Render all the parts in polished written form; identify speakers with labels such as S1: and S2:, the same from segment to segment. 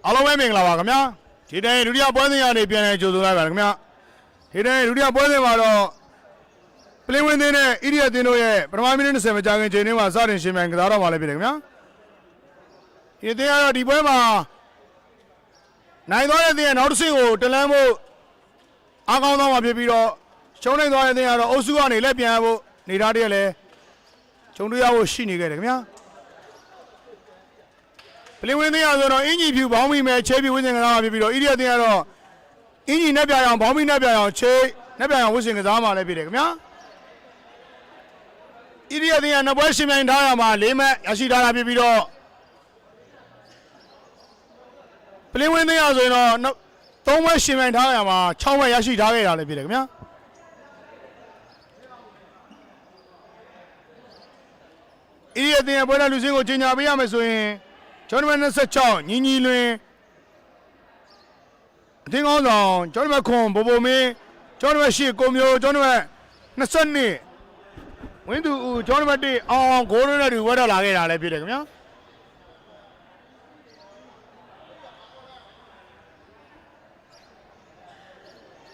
S1: အားလုံးပဲမင်္ဂလာပါခင်ဗျာဒီတိုင်းဒုတိယပွဲစဉ်ကနေပြန်လဲကြိုဆိုလိုက်ပါခင်ဗျာဒီတိုင်းဒုတိယပွဲစဉ်မှာတော့ပလင်းဝင်းသင်းနဲ့ဣရိယသင်းတို့ရဲ့ပထမမိနစ်20မကြာခင်ချိန်တွင်းမှာစတင်ရှင်မြန်ကစားတော့မှာလည်းဖြစ်တယ်ခင်ဗျာဒီသင်းကတော့ဒီပွဲမှာနိုင်သွားတဲ့သင်းရဲ့နောက်တစ်ဆင့်ကိုတလန်းဖို့အားကောင်းသွားမှာဖြစ်ပြီးတော့ရှုံးနိုင်သွားတဲ့သင်းကတော့အုပ်စုကနေလက်ပြန်ဖို့နေသားတည်းလည်းဂျုံတွေ့ရဖို့ရှိနေခဲ့တယ်ခင်ဗျာပလင်းဝင်းသင်းရဆိုတော့အင်ကြီးဖြူဘောင်းမိမဲ့ချေးပြီးဝင်းစင်ကစားမှာဖြစ်ပြီးတော့ဣရိယသင်းကတော့အင်ကြီးနဲ့ပြအောင်ဘောင်းမိနဲ့ပြအောင်ချေးနဲ့ပြအောင်ဝင်းစင်ကစားမှာလည်းဖြစ်တယ်ခင်ဗျာဣရိယသင်းကနှစ်ပွဲရှင်မြိုင်ထားရမှာ၄မှတ်ရရှိထားတာဖြစ်ပြီးတော့ပလင်းဝင်းသင်းရဆိုရင်တော့၃ပွဲရှင်မြိုင်ထားရမှာ6မှတ်ရရှိထားခဲ့တာလည်းဖြစ်တယ်ခင်ဗျာဣရိယသင်းရဲ့ပွဲတော်လူစင်းကိုကြီးညာပေးရမယ်ဆိုရင်ကျွန်တော်တို့26ညီညီလွင်အသင်းကောင်းဆောင်ကျွန်တော်တို့ခွန်ဘိုဘိုမင်းကျွန်တော်တို့ရှေ့ကိုမျိုးကျွန်တော်တို့22ဝင်းသူဦးကျွန်တော်တို့အောင်ဂိုးရိုးနဲ့တူဝဲတော့လာခဲ့တာလည်းဖြစ်တယ်ခင်ဗျာ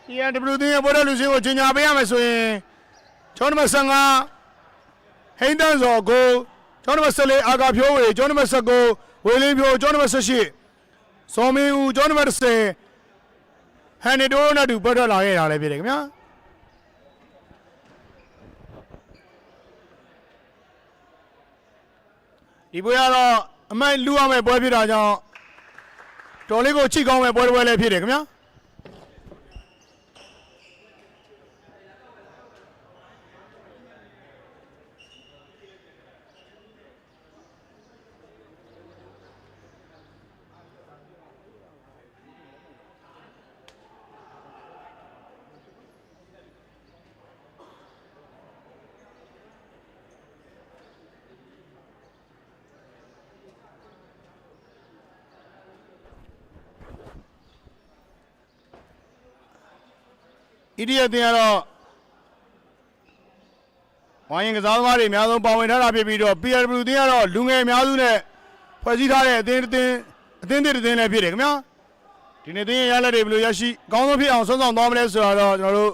S1: ဒီအန်ဒဘလူးသင်းရဲ့ပွဲတော်လူစင်းကိုကြီးညာပေးရမယ်ဆိုရင်ကျွန်တော်တို့15ဟိန်းတန်းစော်ကိုကျွန်တော်တို့14အာကာဖြိုးဝေကျွန်တော်တို့19ဝေလင်းဖြိုးကျွန်တော်တို့18စောမင်းဦးကျွန်တော်တို့10ဟန်နီတိုးနဲ့တူပတ်ထွက်လာခဲ့တာလည်းဖြစ်တယ်ခင်ဗျာဒီပွဲကတော့အမိုက်လူရမယ့်ပွဲဖြစ်တာကြောင့်တော်လေးကိုချိကောင်းမဲ့ပွဲတစ်ပွဲလည်းဖြစ်တယ်ခင်ဗျာဣရိယသင်းကတော့ဝိုင်းရင်ကစားသမားတွေအများဆုံးပါဝင်ထားတာဖြစ်ပြီးတော့ PRW သင်းကတော့လူငယ်အများစုနဲ့ဖွဲ့စည်းထားတဲ့အသင်းလည်းဖြစ်တယ်ခင်ဗျာဒီနေ့သင်းရဲ့ရလက်တွေဘယ်လိုရရှိအကောင်းဆုံးဖြစ်အောင်ဆုံးဆောင်သွားမလဲဆိုတော့ကျွန်တော်တို့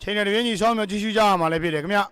S1: ချိန်နဲ့တပြင်းညီဆောင်မျိုးကြည့်ရှုကြရမှာလည်းဖြစ်တယ်ခင်ဗျာ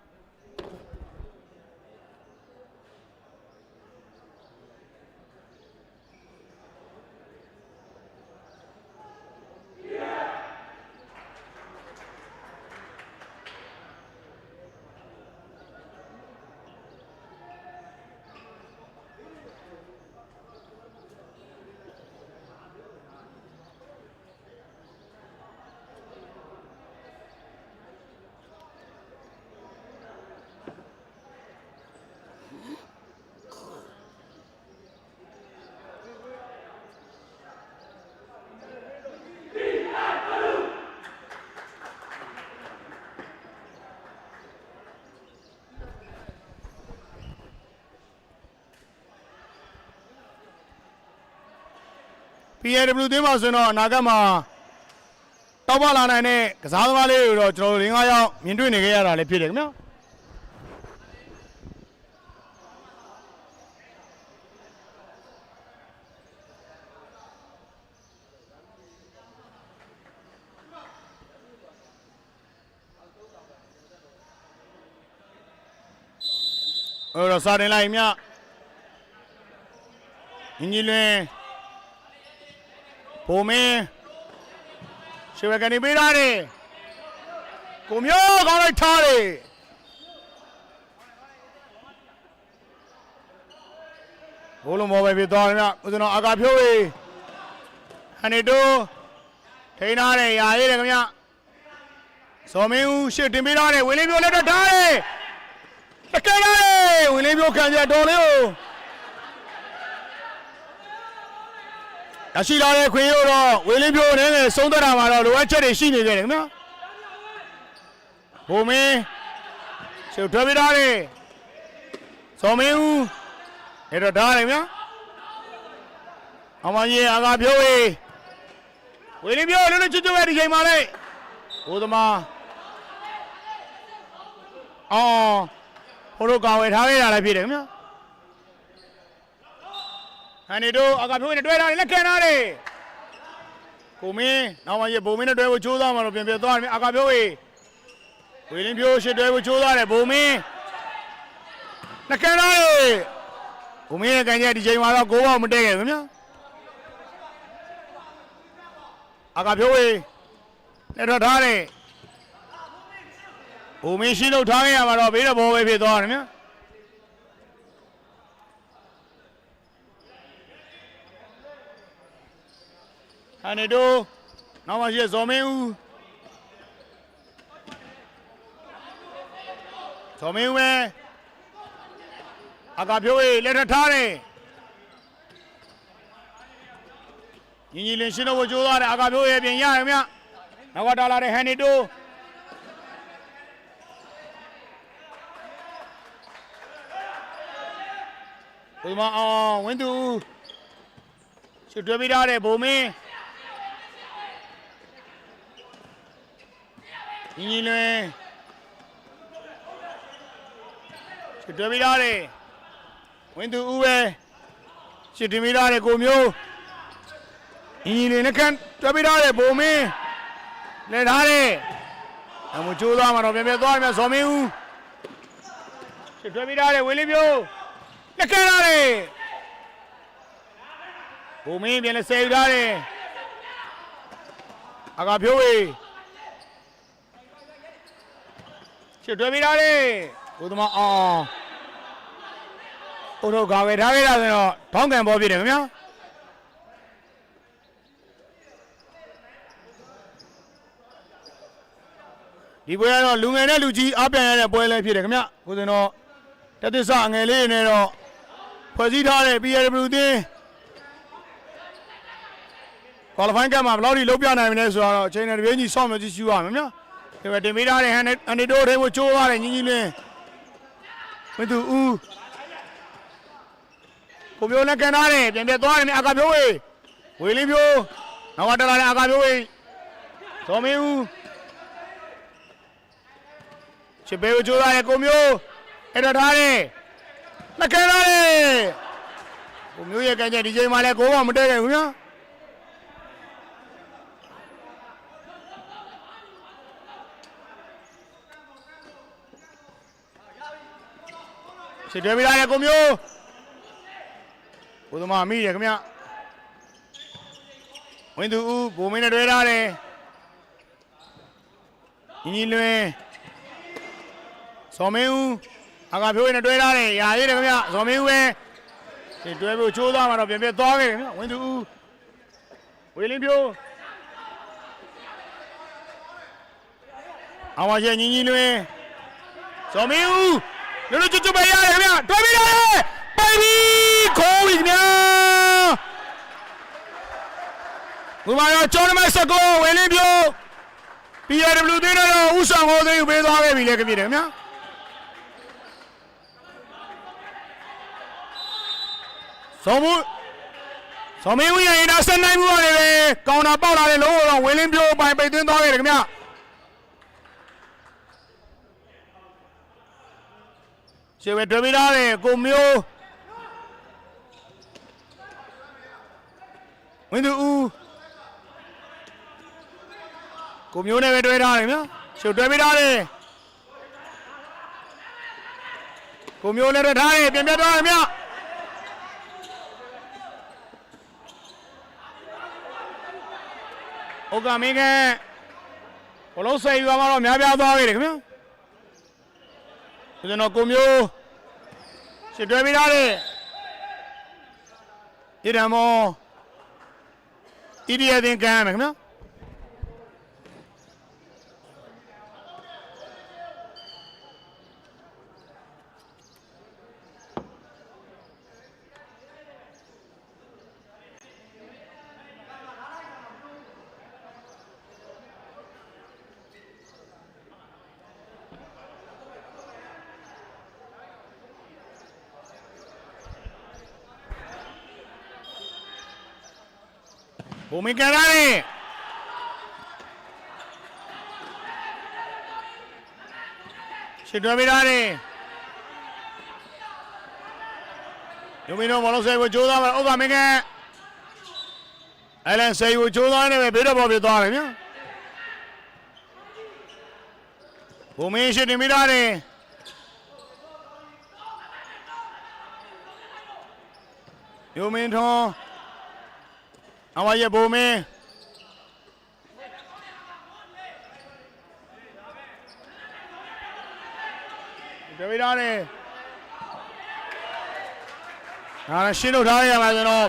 S1: PRW သင်းမှာဆိုတော့အနာဂတ်မှာတောက်ပလာနိုင်တဲ့ကစားသမားလေးတွေတော့ကျွန်တော်တို့5ယောက်မြင်တွေ့နေခဲ့ရတာလည်းဖြစ်တယ်ခင်ဗျာအဲ့တော့စာတင်လိုက်မြညီလွင်ဘိုမင်းရှေ့ဘက်ကနေပေးထားတယ်ကိုမျိုးကောင်းလိုက်ထားတယ်ဘိုးလုံးမော်ပဲပြသွားတယ်ဗျဦးဇင်းတော်အာကာဖြိုးဝေးဟန်နီတိုးထိန်းထားတယ်ရာရေးတယ်ခင်ဗျဇော်မင်းဦးရှေ့တင်ပေးထားတယ်ဝင်းလေးမျိုးလက်တော့ထားတယ်တကယ်ရတယ်ဝင်းလေးမျိုးခံကြတော်လေးကိုရရှိလာတဲ့ခွင့်ရတော့ဝေလင်းပြိုနေနဲ့ဆုံးသက်တာမှာတော့လိုအပ်ချက်တွေရှိနေကြတယ်ခင်ဗျာဘိုမင်းရှုပ်ထွက်ပြထားတယ်ဇော်မင်းဦးအဲ့တော့ဒါးတယ်ဗျာအမကြီးအာကာဖြိုးဝေလင်းပြိုလုံးလုံးချွတ်ချွတ်ပဲဒီချိန်မှာလေဘိုးသမားဟိုလိုကာဝယ်ထားခဲ့ရတာလည်းဖြစ်တယ်ခင်ဗျာ န်နေတို့အာကဖြိုးဝင်တွဲထားတယ်လက်ခံထားတယ်ကိုမင်းနောက်မှရဘုံမင်းနဲ့တွဲဖို့ကြိုးစားမှာတော့ပြန်သွားတယ်အာကဖြိုးဝေလင်းဖြိုးရှစ်တွဲဖို့ကြိုးစားတယ်ဘုံမင်းလက်ခံထားတယ်ဘုံမင်းရဲ့ကန်ကျက်ဒီချိန်မှာတော့6 ပေါက်မတည့်ခဲ့ဘူးဗျာအာကဖြိုးဝေလက်တော့ထားတယ်ဘုံမင်းရှင်းလို့ထားခဲ့ရမှာတော့ဘေးတော့ဘောပဲဖြစ်သွားတယ်ဗျာဟန်နေတို့နောက်မှရှိဇော်မင်းဦးဇော်မင်းဦးပဲအာကဖြိုးဝေလက်ထထားတယ်ညီညီလင်းရှင်းလို့ကြိုးစားတယ်အာကဖြိုးဝေပြင်ရတယ်မြနောက်ကတာလာတဲ့ဟန်နေတို့ဘုမအောင်ဝင်းသူရှစ်တွဲပေးထားတယ်ဘုံမင်းညီညီလွင်ရှစ်တွဲပေးထားတယ်ဝင်းသူဦးပဲရှစ်တင်ပေးထားတယ်ကိုမျိုးညီညီလွင်လက်ခံတွဲပေးထားတယ်ဘုံမင်းလက်ထားတယ်အမချိုးသွားမှာတော့ပြန်သွားတယ်မြဇော်မင်းဦးရှစ်တွဲပေးထားတယ်ဝေလေးပြိုးလက်ခံထားတယ်ဘုံမင်းပြန်လဲဆယ်ယူထားတယ်အာကဖြိုးဝေရှစ်တွဲပေးထားတယ်ဘုသမာအောင်ဘုတို့ကာဝယ်ထားခဲ့တာဆိုတော့ထောင်းကန်ပေါ်ပြတယ်ခင်ဗျာဒီပွဲကတော့လူငယ်နဲ့လူကြီးအပြန်ရတဲ့ပွဲလည်းဖြစ်တယ်ခင်ဗျာကိုစင်တော့တသစ္စာငယ်လေးနဲ့တော့ဖွဲ့စည်းထားတဲ့ PRW တင်းကွာလီဖိုင်းကမှာဘယ်လောက်ထိလုံးပြနိုင်မလဲဆိုတော့အချိန်နဲ့တပြေးညီစောင့်မျှော်ကြည့်ရှုရမယ်ဗျာဒီမှာတင်ပေးထားတဲ့ဟန်နေတိုးတွေချိုးရတယ်ညီညီလင်းဝင်းသူဦးကိုမျိုးလက်ကန်ထားတယ်ပြန်သွားတယ်အာကဖြိုးဝေလင်းဖြိုးနောက်ကတက်လာတဲ့အာကဖြိုးဇော်မင်းဦးချစ်ပေးချိုးရတယ်ကိုမျိုးအဲ့တော့ထားတယ်လက်ကန်ထားတယ်ကိုမျိုးရဲ့ကန်ချက်ဒီချိန်မှာလည်း6 ပေါက်မတည့်ခဲ့ဘူးဗျာရှစ်တွဲပေးထားတယ်ကိုမျိုးဘုသမာမိတယ်ခင်ဗျဝင်းသူဦးဘုံမင်းနဲ့တွဲထားတယ်ညီညီလွင်ဇော်မင်းဦးအာကဖြိုးနဲ့တွဲထားတယ်ရာရေးတယ်ခင်ဗျဇော်မင်းဦးပဲဒီတွဲဖို့ချိုးသွားမှာတော့ပြန်သွားခဲ့တယ်ခင်ဗျဝင်းသူဦးဝေလင်းဖြိုးအောင်ပါရဲ့ညီညီလွင်ဇော်မင်းဦးလို့ကျွတ်ပဲရတယ်ခင်ဗျတွဲပြီးရတယ်ပိုင်ပြီးခေါ်ပြီးခင်ဗျဘုမာရောကျောင်းနမစကောဝေလင်းပြို PRW တင်းတော့ဥဆောင်ဟောသိပေးသွားခဲ့ပြီလေခင်ဗျတယ်ခင်ဗျဇော်မင်းဝင်းရင်ဒါဆက်နိုင်မှုရတယ်ပဲကောင်တာပေါက်လာတဲ့လုံးတော့ဝေလင်းပြိုပိုင်ပိတ်သွင်းသွားခဲ့တယ်ခင်ဗျရှေ့ပဲတွဲပေးထားတယ်ကိုမျိုးဝင်းသူဦးကိုမျိုးနဲ့ပဲတွဲထားတယ်ဗျာရှေ့တွဲပေးထားတယ်ကိုမျိုးနဲ့တွဲထားတယ်ပြန်သွားတယ်ဗျာဩကမင်းကဘလုံးဆယ်ယူမှာတော့များပြားသွားပြီခင်ဗျာကျွန်တော်ကိုမျိုးရှစ်တွဲပေးထားတယ်ဒီတမောဣရိယာသင်ကမ်းမယ်ခင်ဗျာဘုံမင်းကရတယ်ရှစ်တွဲပေးထားတယ် ယုံမင်းတို့ဘောလုံးဆယ်ကိုကြိုးစားပါဥက္ကမင်းကအဲလန်ဆယ်ကိုကြိုးစားနေပဲဘေးတော့ပေါ်ပြသွားတယ်ဗျာဘုံမင်းရှိတင်မိတာတယ်ယုံမင်းထွန်းအဝါရဲ့ဘုံမင်းကြွေးထားတယ်ဒါနဲ့ရှင်းထုတ်ထားရမှာကျွန်တော်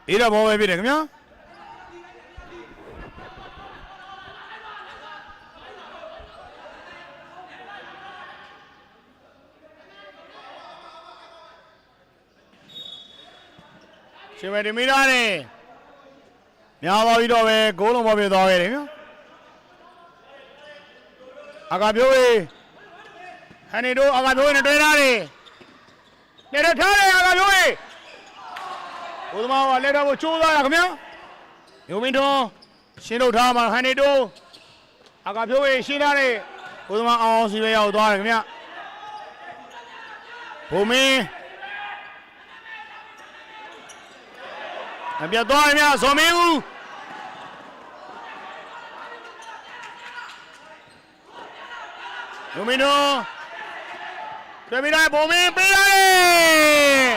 S1: အေးတော့ဘောပဲဖြစ်တယ်ခင်ဗျာရှင်မတင်မိတာနဲ့များပါပြီတော့ပဲဂိုးလုံးပေါ်ပြသွားခဲ့တယ်ဗျာအကာပြိုးရေးဟန်နီတို့အကာပြိုးရေးနဲ့တွဲထားတယ်လက်ထထားတယ်အကာပြိုးရေးဘုသမားကလက်ထဖို့ကြိုးစားရခင်ဗျာယုံမင်းထွန်းရှင်းထုတ်ထားမှာဟန်နီတို့အကာပြိုးရေးရှင်းထားတယ်ဘုသမားအောင်စီပဲရောက်သွားတယ်ခင်ဗျာဘုံမင်းအပြတ်သွားတယ်ဗျာဇော်မင်းဦးယုံမင်းတို့တွေ့ပြီလားဘုံမင်းပေးရတယ်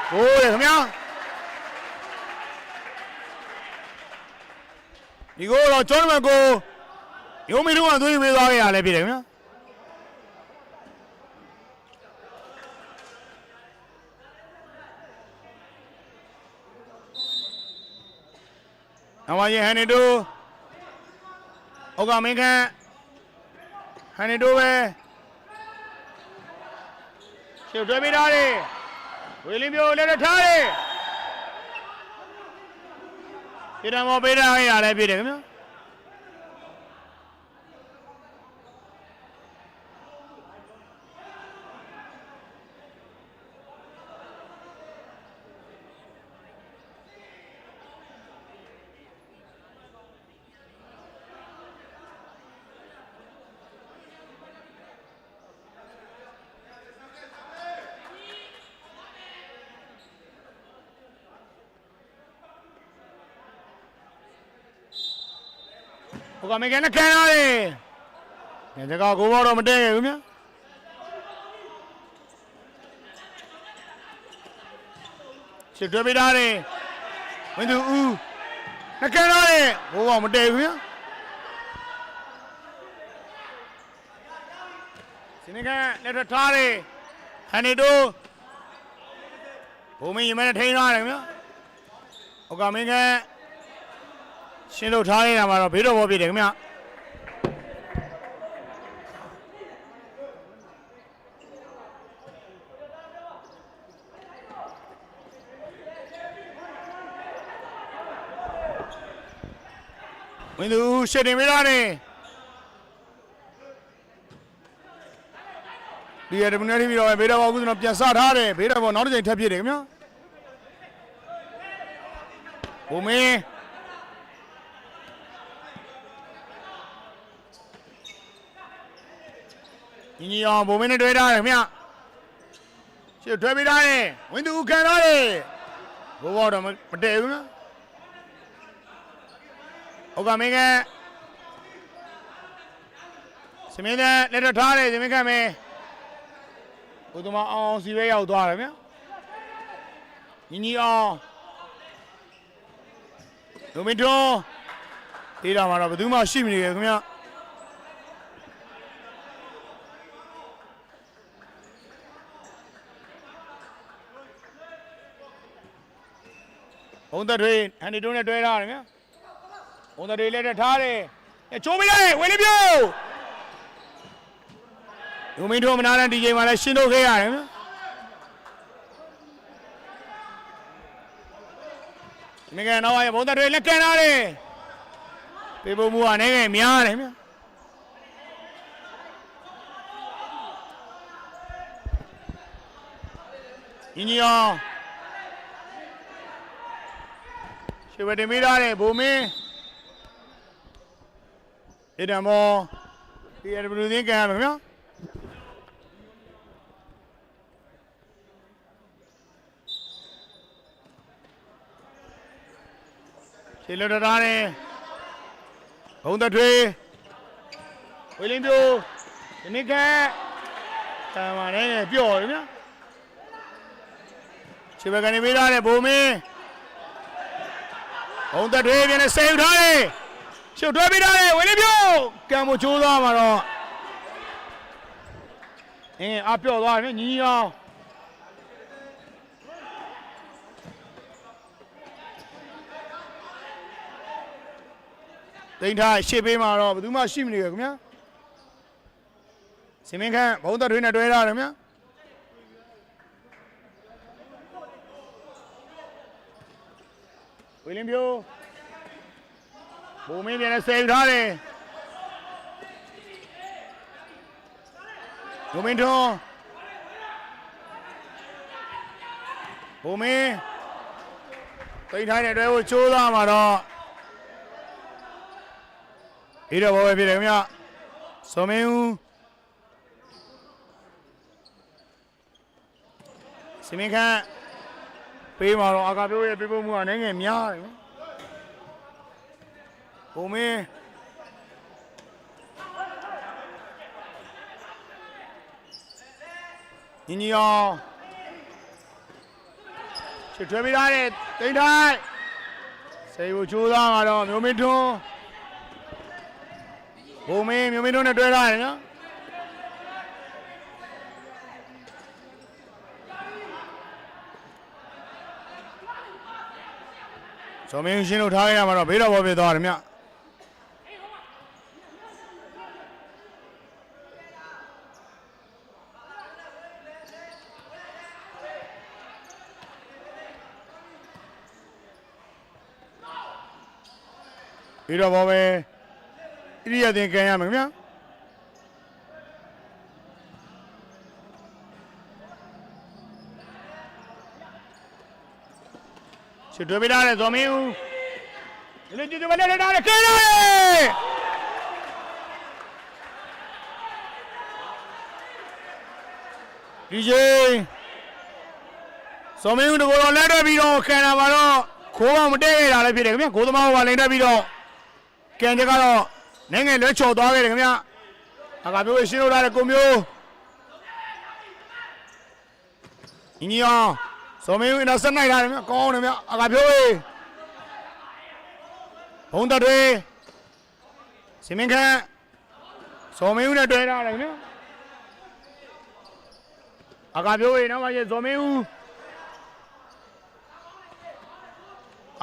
S1: ဟိုးတယ်ခင်ဗျာဒီကိုတော့ကျောင်းမကိုယုံမင်းတို့ကသွေးပေးသွားခဲ့ရလဲဖြစ်တယ်ခင်ဗျာအဝါရဲ့ဟန်နီတို့ဩကမင်းခန့်ဟန်နီတို့ပဲရှေ့တွဲပေးထားတယ်ဝေလင်းမျိုးလက်ထထားတယ်ဒီတံမောပေးထားရလဲဖြစ်တယ်ခင်ဗျာဘုကမင်းကလည်းခံရတယ်။ညကကိုဘောတော့မတည့်ခဲ့ဘူးမြတ်။ချစ်တွဲပေးထားတယ်။ဝင်းသူဦးနှခံရတယ်ဘိုးဘောမတည့်ဘူးမြတ်။စနေကလက်ထထားတယ်။ဟန်နီတို့ဘုံမင်းရင်မဲထိန်းထားတယ်မြတ်။ဘုကမင်းကရှင်းလို့ထားရမှာတော့ဘေးတော့ဘောပြတယ်ခင်ဗျဝင်းသူရှင်းနေမိတာနေဒီရတမနေပြီးတော့ဘေးတော့ဘောကုသနော်ပြန်စထားတယ်ဘေးတော့ဘောနောက်တစ်ချိန်ထပ်ပြတယ်ခင်ဗျဘုံမင်းညီအောင်ဘုံမင်းနဲ့တွဲထားတယ်ခင်ဗျရှေ့တွဲပေးထားတယ်ဝင်းသူခံထားတယ်ဘိုးဘောတော့မတည့်ဘူးနော်ဩကမင်းကစမင်းနဲ့လက်ထထားတယ်စမင်းကမင်းဘုသမားအောင်စီပဲရောက်သွားတယ်ဗျညီအောင်ဒုမင်းထွန်းဒေတာမှာတော့ဘယ်သူမှရှိမနေခင်ဗျဘုံသက်တွေဟန်နီတိုးနဲ့တွဲထားတယ်ဗျာဘုံသက်တွေလက်ထထားတယ်ချိုးမိလိုက်ဝေးလေးပြို့ဒုမင်းတို့မနာတဲ့ဒီချိန်မှာလည်းရှင်းထုတ်ခဲ့ရတယ်ဗျာမင်းကတော့ဘုံသက်တွေလက်ကန်ထားတယ်ပေပုံမှုကနေငယ်များတယ်ဗျာညီအောင်ရှေ့ဝတင်မိထားတယ်ဘုံမင်းဒီတံမောဒီရဘလူးသိန်းကန်ရမယ်ခင်ဗျာ ရှေ့လွတ်ထားတယ်ဘုံတထွေးဝေလင်းပြိုဒီနေ့ကတမ်းပါနဲ့ပျော့တယ်ဗျာခြေဘက်ကနေပေးထားတယ်ဘုံမင်းဘုံတထွေးပြန်နေဆေးထားတယ်ရှုပ်ထွေးပေးထားတယ်ဝေလင်းပြိုကံမို့ချိုးသွားမှာတော့အပျော့သွားတယ်ညီအောင်တိန်ထားရှေ့ပေးမှာတော့ဘယ်သူမှရှိမနေရခင်ဗျာစင်မင်းခန့်ဘုံသက်ထွေးနဲ့တွဲထားတယ်ခင်ဗျာဝီလင်းပြိုဘုံမင်းပြန်နဲ့ဆယ်ယူထားတယ်ဘုံမင်းထွန်းဘုံမင်းတိန်ထားနဲ့တွဲဖို့ချိုးသွားမှာတော့ဒီတော့ဘောပဲဖြစ်တယ်ခင်ဗျစောမင်းဦးစင်မင်းခန့်ပေးမှာတော့အာကာပြိုးရဲ့ပြပို့မှုကနိုင်ငယ်များတယ်ဘုံမင်းညီအောင်ချစ်ထွေးပေးထားတဲ့တိန်ထိုင်စေဖို့ကြိုးစားမှာတော့မျိုးမင်းထွန်းဘုံမင်းမျိုးမင်းတို့နဲ့တွဲထားတယ်နော်ဇော်မင်းရှင်းလို့ထားခဲ့ရမှာတော့ဘေးတော်ဘောဖြစ်သွားတယ်မြဘေးတော်ဘောပဲဣရိယာတင်ကန်ရမယ်ခင်ဗျာချစ်တွေ့ပေးထားတဲ့ဇော်မင်းဦးဒီလိုကြည့်ကြမလဲထားတယ်ကဲရတယ်ဒီဂျေဇော်မင်းဦးတို့ကတော့လက်တွဲပြီးတော့ခံတာပါတော့ခိုးအောင်မတည့်ရတာလည်းဖြစ်တယ်ခင်ဗျာကိုသမားကလိန်တက်ပြီးတော့ကန်ချက်ကတော့နိုင်ငံလွဲချော်သွားခဲ့တယ်ခင်ဗျာအကာမျိုးရှင်းလို့ထားတဲ့ကိုမျိုးညီအောင်ဇော်မင်းဦးနောက်ဆက်နိုင်ထားတယ်ခင်ဗျာကောင်းတယ်ခင်ဗျာအကာမျိုးဘုံတတွေစင်မင်းခန့်ဇော်မင်းဦးနဲ့တွဲထားတယ်ခင်ဗျာအကာမျိုးနောက်မှဇော်မင်းဦး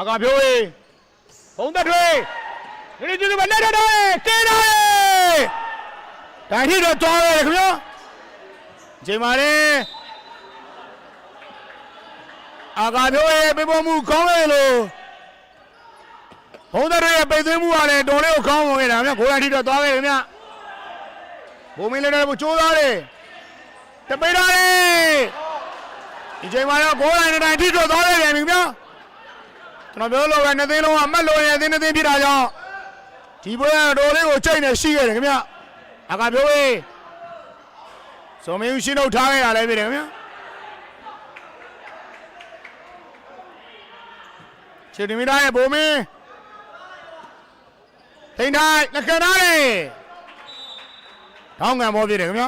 S1: အကာမျိုးဘုံတတွေဒီကျူမလက်တော့ကဲတယ်ဒါထိတော့တော်တယ်ခင်ဗျာချိန်ပါလေအာကာမျိုးရဲ့ပြပေါ်မှုကောင်းတယ်လို့ဘုံသားရဲ့ပိတ်သွင်းမှုကလည်းတော်လေးကိုကောင်းဝင်နေတာခင်ဗျာကိုယ်တိုင်ထိတော့သွားခဲ့ခင်ဗျာဘုံမင်းလည်းတော့ကြိုးစားတယ်တပိတ်ရတယ်ဒီချိန်မှာတော့ကိုယ်တိုင်တိုင်းထိတော့သွားခဲ့ပြန်ပြီခင်ဗျာကျွန်တော်ပြောလို့ပဲနှစ်သိန်းလုံးကအမှတ်လို့ရင်အသိနှစ်သိန်းဖြစ်တာကြောင့်ဒီပွဲတော်လေးကိုချိန်နေရှိခဲ့တယ်ခင်ဗျအကာပြောရေးဇော်မင်းရှင်းထုတ်ထားခဲ့တာလည်းဖြစ်တယ်ခင်ဗျချီတီမီတာရဲ့ဘုံမင်းထိန်ထိုင်လက်ခံထားတယ်ထောင်းငံပေါ်ဖြစ်တယ်ခင်ဗျ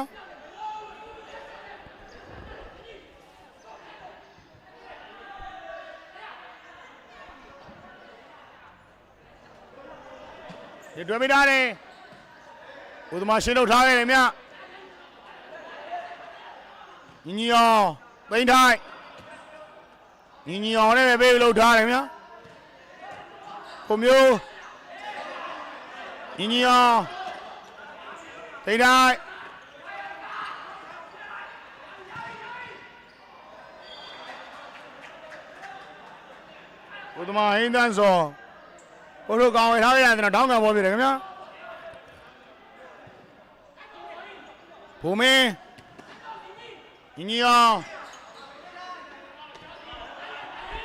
S1: ဒီတွေ့မိထားတယ်ဘုသမာရှင်းထုတ်ထားခဲ့တယ်မြညီအောင်သိန်းထိုက်ညီအောင်နဲ့ပဲပေးလို့ထားတယ်မြကိုမျိုးညီအောင်သိန်းထိုက်ဘုသမာဟိန်းတန်းစောဘုလိုကောင်ဝေထားရတယ်တော့တောင်းကံပေါ်ပြတယ်ခင်ဗျာဘုံမင်းညီအောင်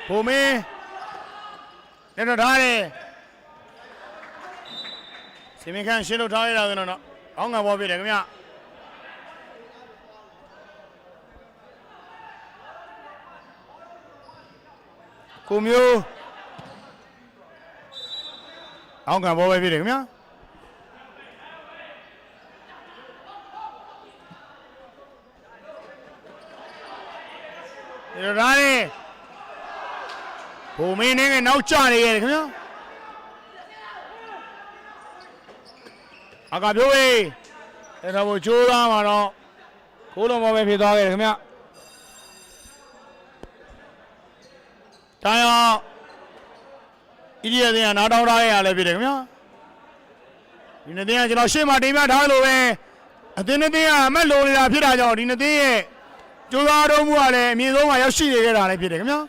S1: ဘုံမင်းလက်တော့ထားတယ်စင်မခန့်ရှင်းလို့ထားရတာဆိုတော့တောင်းကံပေါ်ပြတယ်ခင်ဗျာကိုမျိုး အောင်းကန်ဘောပဲဖြစ်တယ်ခင်ဗျာဒီလိုဒါလေးဘုံမင်းနဲ့နောက်ကျနေရတယ်ခင်ဗျာအကပြိုးဝေးအဲ့တော့ဘို့ကျိုးသားမှာတော့ခိုးလုံးဘောပဲဖြစ်သွားခဲ့တယ်ခင်ဗျာတိုင်းအောင်ဣရိယာတင်ကနားတောင်းထားရလည်းဖြစ်တယ်ခင်ဗျာဒီနေ့တင်ကကျွန်တော်ရှေ့မှာတင်ပြထားလို့ပဲအသင်းနဲ့တင်ကအမက်လိုနေတာဖြစ်တာကြောင့်ဒီနေ့တင်ရဲ့ကျိုးသားတော်မှုကလည်းအမြင့်ဆုံးမှာရောက်ရှိနေခဲ့တာလည်းဖြစ်တယ်ခင်ဗျာ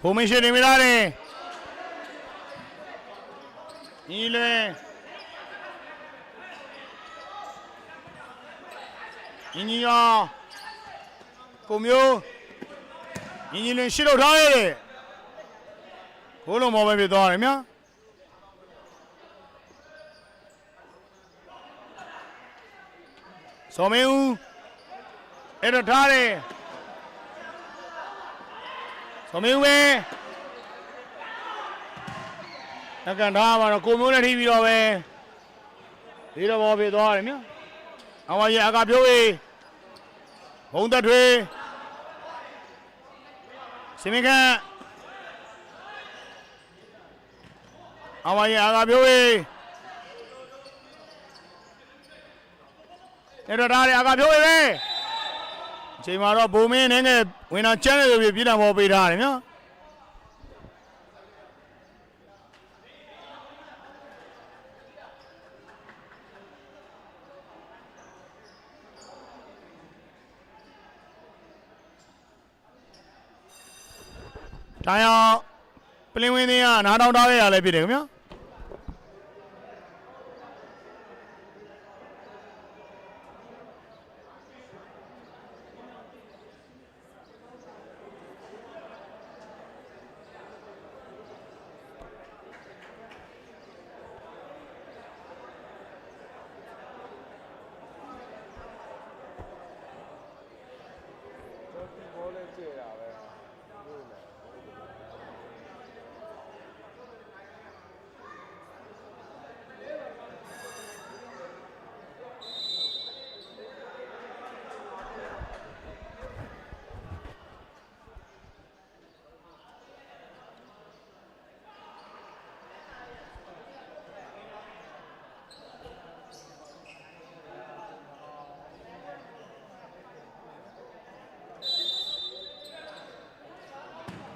S1: ဘုံမရှိနေမိလားလေညီလေညီရောကိုမျိုးညီလွင်ရှိလို့ထားရတယ်ခိုးလုံးမောပဲဖြစ်သွားတယ်မြာစောမင်းဦးအဲ့တော့ထားတယ်စောမင်းဦးပဲနကန်ထားမှာတော့ကိုမျိုးနဲ့ထိပြီးတော့ပဲဒီတော့ဘောဖြစ်သွားတယ်မြာအဝါကြီးအကပြိုးဝေးဘုံသက်ထွေးစင်မခန့်အဝါကြီးအကပြိုးဝေးအဲ့တော့ဒါလည်းအကပြိုးဝေးပဲအချိန်မှာတော့ဘုံမင်းနဲ့ဝင်လာချမ်းတယ်ဆိုပြီးပြည်တော်ပေါ်ပေးထားတယ်နော်တိုင်းအောင်ပလင်ဝင်းသေးကနားတောင်းထားခဲ့ရလဲဖြစ်တယ်ခင်ဗျာ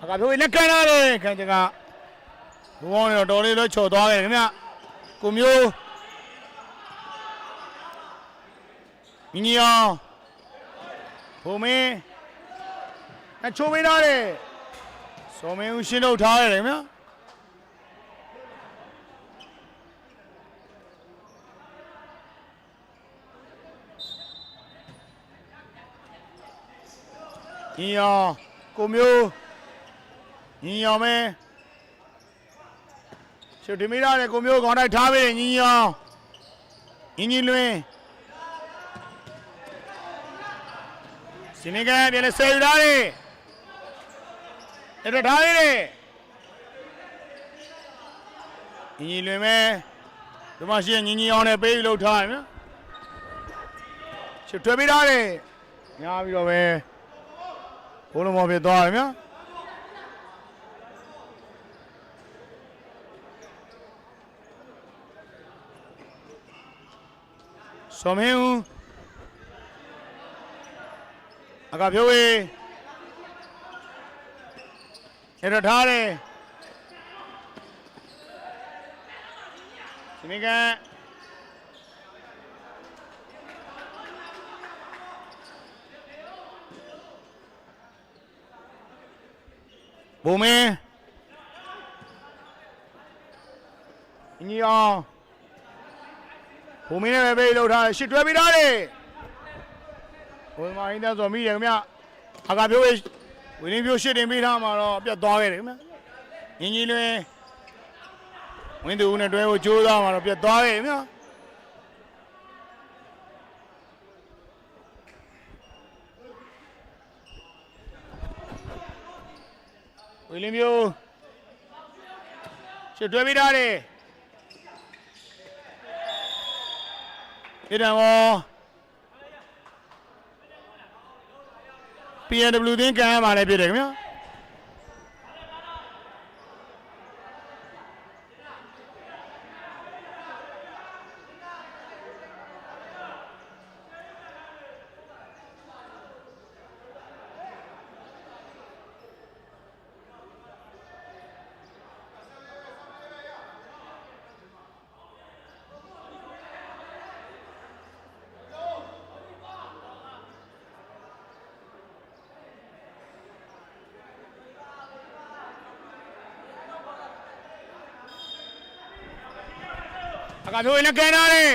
S1: အကပြိုးလက်ခံရတယ်ခံချက်ကဘုံအောင်တော့တော်လေးလို့ချော်သွားတယ်ခင်ဗျကိုမျိုးညီအောင်ဘုံမင်းအချိုးပေးထားတယ်စောမင်းဦးရှင်းထုတ်ထားရတယ်ခင်ဗျညီအောင်ကိုမျိုးညီအောင်မဲရှုပ်တင်မိရတယ်ကိုမျိုးခေါင်းတိုက်ထားပေးတယ်ညီအောင်ညီလွင်စင်မကပြန်လဲဆယ်ယူထားတယ်အဲ့တော့ထားရည်ညီလွင်မဲဒီမှာရှိရင်ညီအောင်နဲ့ပေးပြီးလှုပ်ထားရနော် ရှစ်ထွေးပေးထားတယ်ညာပြီးတော့ပဲဘိုးလုံးမောဖြစ်သွားတယ်ဗျာစောမင်းဦးအကဖြိုးဝေးရထားတယ်ဒီနေ့ကဘုံမင်းညီအောင်ဘုံမင်းနဲ့ပဲလှုပ်ထားရှစ်တွဲပေးထားတယ်ဘုံမဟင်းသားဆိုမိတယ်ခင်ဗျအကဖြိုးဝေးဝင်းပြိုးရှစ်တင်ပေးထားမှာတော့ပြတ်သွားခဲ့တယ်ခင်ဗျညီလွင်ဝင်းသူဦးနဲ့တွဲကိုကြိုးစားမှာတော့ပြတ်သွားခဲ့ခင်ဗျဝင်းပြိုးရှစ်တွဲပေးထားတယ်ဒီတန်ရော PNW သင်းကန်ရမှာလည်းဖြစ်တယ်ခင်ဗျာအကဖြိုးနဲ့ကန်ထားတယ်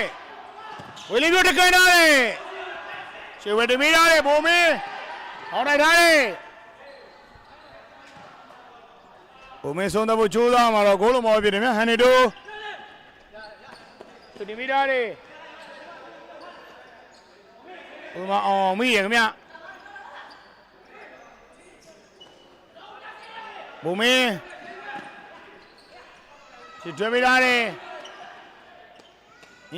S1: ဝေလင်းပြိုးတကန်ထားတယ်ရှေဝဲတမီးထားတယ်ဘုံမင်းဟောင်းလိုက်ထားတယ်ဘုံမင်းဆုံးတဲ့ဖို့ကြိုးစားမှာတော့ဂိုးလုံးမောဖြစ်တယ်မြဟန်နေတိုးသူတမီးထားတယ်ဘုံမအောင်မိရခင်ဗျဘုံမင်းရှေ့တွဲပေးထားတယ်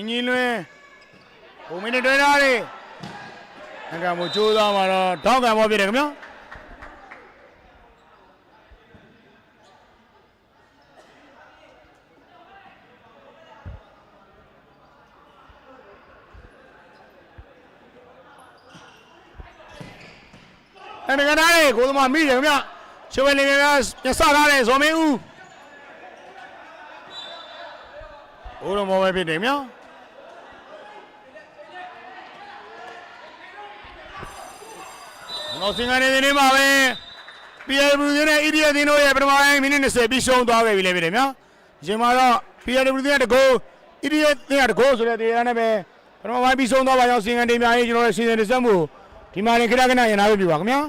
S1: ညီလွင်ဘုံမင်းနဲ့တွဲထားတယ်အကမို့ကြိုးစားမှာတော့ထောင်းကံပေါ်ဖြစ်တယ်ခင်ဗျာအဲ့ဒါကနားလေကိုသမားမိတယ်ခင်ဗျာရှေ့ဝဲလေးကမျက်စထားတယ်ဇော်မင်းဦးဘိုးတော်မောပဲဖြစ်တယ်ခင်ဗျာနောက်စင်ကနေနေမှာပဲ PNW နဲ့ EDF သင်းတို့ရဲ့ပထမပိုင်းမိနစ်20ပြီးရှုံးသွားခဲ့ပြီလေဖြစ်တယ်ဗျာဒီချိန်မှာတော့ PNW သင်းကတကိုး EDF သင်းကတကိုးဆိုတဲ့တရားနဲ့ပဲပထမပိုင်းပြီးရှုံးသွားပါကြောင်းစင်ကန်တင်များရေးကျွန်တော်တို့စီစဉ်နေစမှုဒီမှာလည်းခဏခဏရနာလို့ပြပါခင်ဗျာ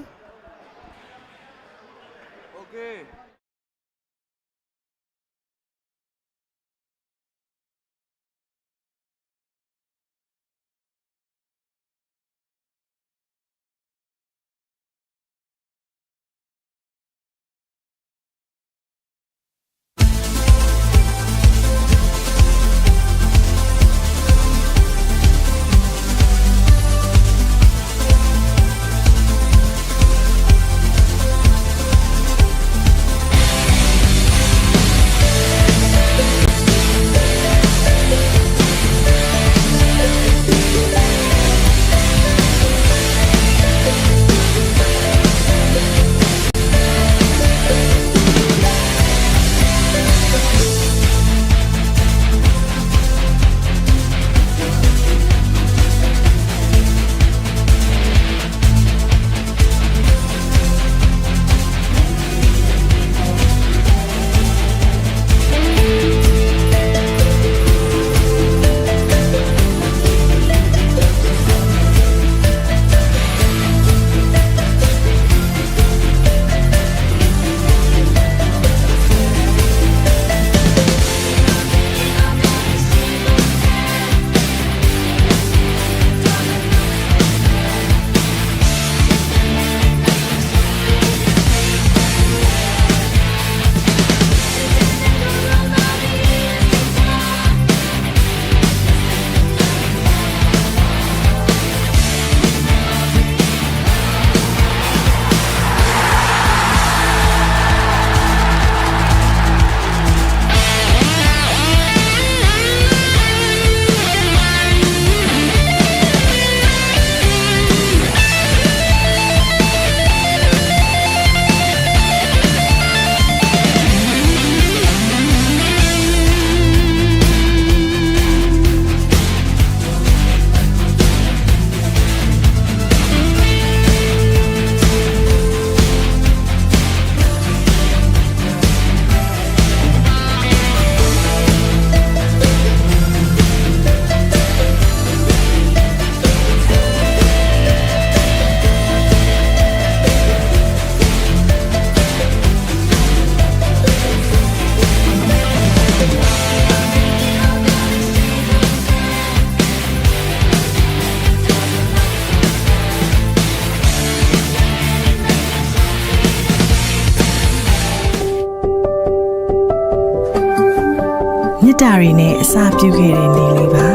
S2: မြစ်တာတွေနဲ့အစာပြုခဲ့တဲ့နေလေးပါ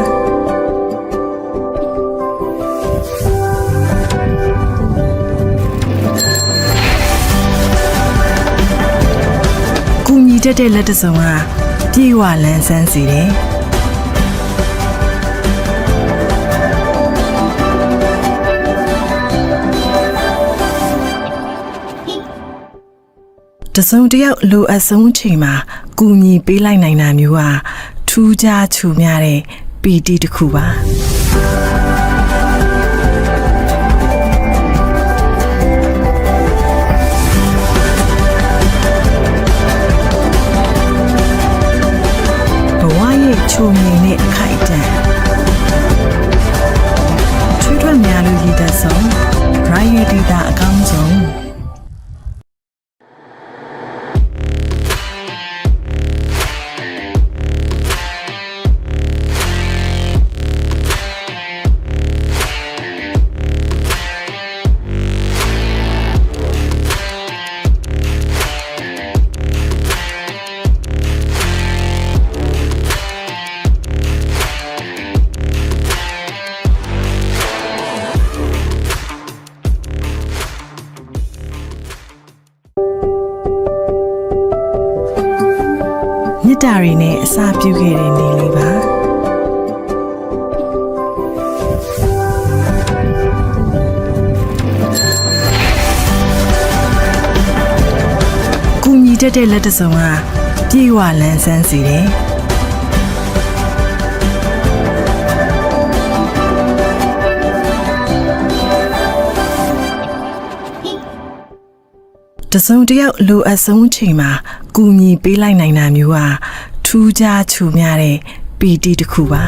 S2: ကူညီတတ်တဲ့လက်တစုံကပြေဝလန်းဆန်းစေတယ်တစုံတယောက်လိုအပ်ဆုံးအချိန်မှာကူညီပေးလိုက်နိုင်တာမျိုးဟာထူးခြားချူများတဲ့ပီတိတစ်ခုပါဘဝရဲ့ချုံငင်နဲ့အခိုက်အတန့်ချွေးထွက်များလို့ရည်တတ်ဆုံး Bright ဒေတာအကောင်းဆုံးမြစ်တာတွေနဲ့အစာပြုခဲ့တဲ့နေလေးပါကူညီတတ်တဲ့လက်တစုံကပြေဝလန်းဆန်းစေတယ်တစုံတယောက်လိုအပ်ဆုံးအချိန်မှာကူညီပေးလိုက်နိုင်တာမျိုးဟာထူးခြားချူများတဲ့ပီတိတစ်ခုပါ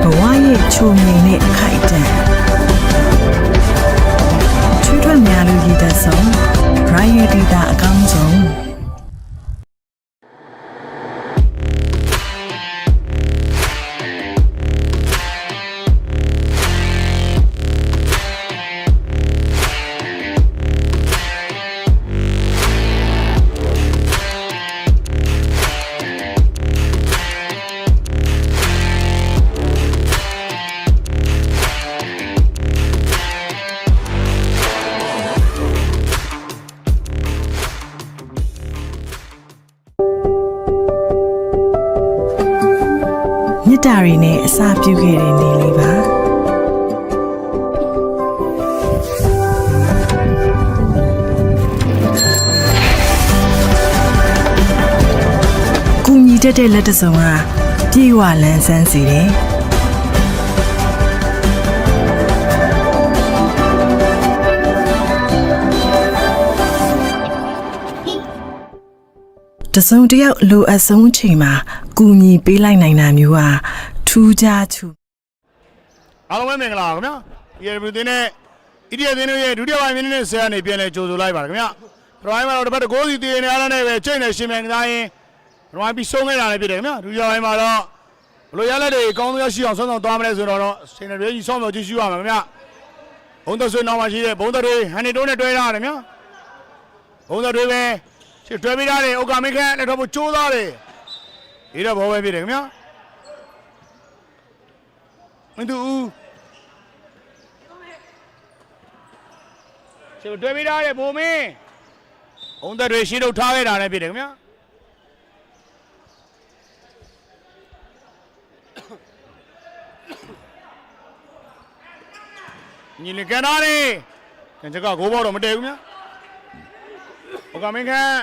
S2: ဘဝရဲ့ချုံငင်နဲ့အခိုက်အတန့်ချွေးထွက်များလို့ရည်တတ်ဆုံး Bright ဒေတာအကောင်းဆုံးမြစ်တာတွေနဲ့အစာပြုခဲ့တဲ့နေလေးပါကူညီတတ်တဲ့လက်တစုံကပြေဝလန်းဆန်းစေတယ်တစုံတယောက်လိုအပ်ဆုံးအချိန်မှာကူညီပေးလိုက်နိုင်တာမျိုးဟာထူးခြားချူ
S1: အားလုံးပဲမင်္ဂလာပါခင်ဗျာဒီရပူတင်းနဲ့ဣတိယသင်းတို့ရဲ့ဒုတိယပိုင်းမိနစ်နဲ့10ကနေပြန်လဲကြိုဆိုလိုက်ပါခင်ဗျာပထမပိုင်းမှာတော့တစ်ပတ်တကိုးစီတည်နေရတဲ့နဲ့ပဲချိန်နေရှင်မြန်ကစားရင်ပထမပြီးဆုံးခဲ့တာလည်းဖြစ်တယ်ခင်ဗျာဒုတိယပိုင်းမှာတော့ဘလို့ရလက်တွေအကောင်းဆုံးရရှိအောင်ဆုံးဆောင်သွားမလဲဆိုတော့ချိန်နေပြည်ကြီးဆောင်းတော့ကြည့်ရှုရမှာခင်ဗျာဘုံသက်ဆွေးနောက်မှာရှိတဲ့ဘုံသက်တွေဟန်နေတိုးနဲ့တွဲထားတယ်ခင်ဗျာဘုံသက်တွေပဲတွဲပြီးသားတယ်ဥက္ကမင်းခန့်လက်တော်ဖို့ကြိုးသားတယ်ဒီတော့ဘောပဲဖြစ်တယ်ခင်ဗျာမင်းသူဦးတွဲပြီးသားတယ်ဘုံမင်းဘုံသက်တွေရှင်းထုတ်ထားခဲ့တာလည်းဖြစ်တယ်ခင်ဗျာညီလကန်သားလေးကန်ချက်ကဂိုးဘောတော့မတည့်ဘူးများဥက္ကမင်းခန့်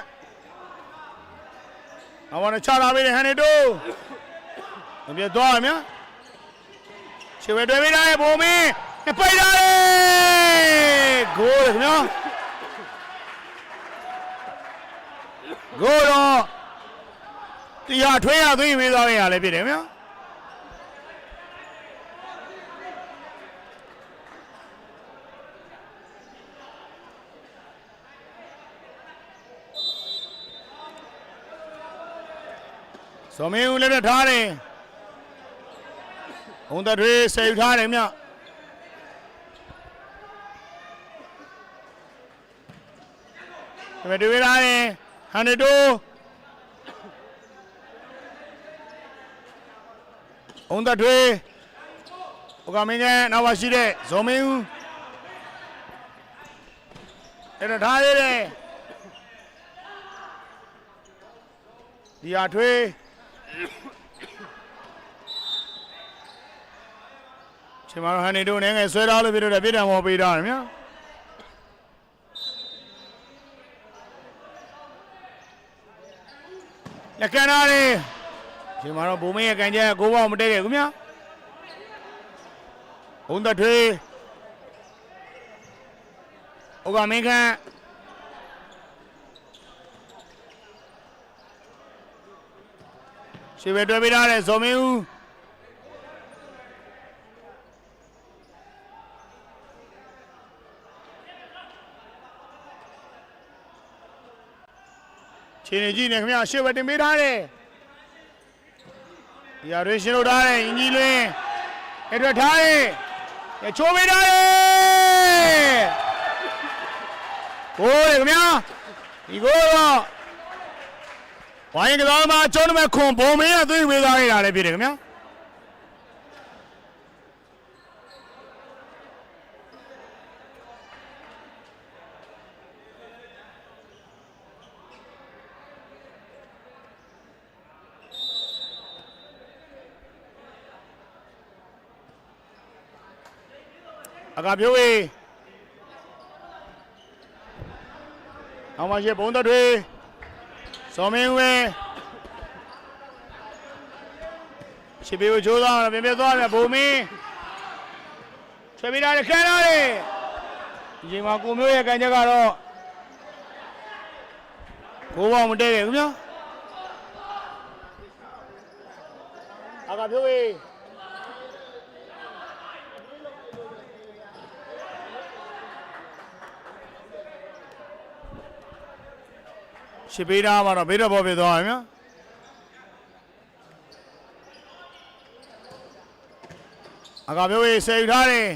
S1: I want to chat about it, honey. Do. I'm just doing, man. She will do it, I boom me. And play that. Good, man. Good. Yeah, 23 minutes away. I'll be there, man. So me let it hurry. ဘုံသက်ထွေးဆေယူထားတယ်မြဒီတွေ့လာတယ်ဟန်နီတိုဘုံသက်ထွေးဥက္ကမင်းကနောက်ပါရှိတဲ့ဇော်မင်းဦးအဲ့တော့ထားသေးတယ်ဒီဟာထွေးချိန်မှာဟန်နီတိုနဲ့ငယ်ဆွဲထားလို့ပြတော့ပြစ်ဒဏ်ပေါ်ပေးထားတယ်မြလက်ကန်ထားတယ်ချိန်မှာတော့ဘုံမင်းရဲ့ကန်ကျဲကိုဘောက်မတည့်ခဲ့ဘူးမြဘုံသက်ထွေးဥက္ကမင်းခန့်ရှေ့ဘက်တွဲပေးထားတဲ့ဇော်မင်းဦးခြေနေကြည့်နေခင်ဗျာရှေ့ဘက်တင်ပေးထားတယ်ဒီဟာတွေရှင်းလို့ထားတယ်အင်ကြီးလင်းအဲ့တော့ထားတယ်ချိုးပေးထားတယ်ကိုယ်ခင်ဗျာဒီကိုတော့ဝိုင်းကစားမှာကျောင်းနမခွန်ဘုံမင်းကသွေးပေးသားနေတာလည်းဖြစ်တယ်ခင်ဗျာအကပြိုးဝေးအောင်မရှိဘုံသက်တွေဇော်မင်းဝေရှိပေးဖို့ကြိုးစားတော့ပြပြသွားတယ်ဘုံမင်းဆွေးပေးတာလည်းခံရတယ်ဒီချိန်မှာကိုမျိုးရဲ့ကန်ချက်ကတော့ကိုဘောင်မတည့်ရခင်ဗျာအကပြိုးဝေးရှိပေးတာမှာတော့ဘေးတော့ပေါ်ပြသွားရမြအကပြောရေးဆယ်ယူထားတယ်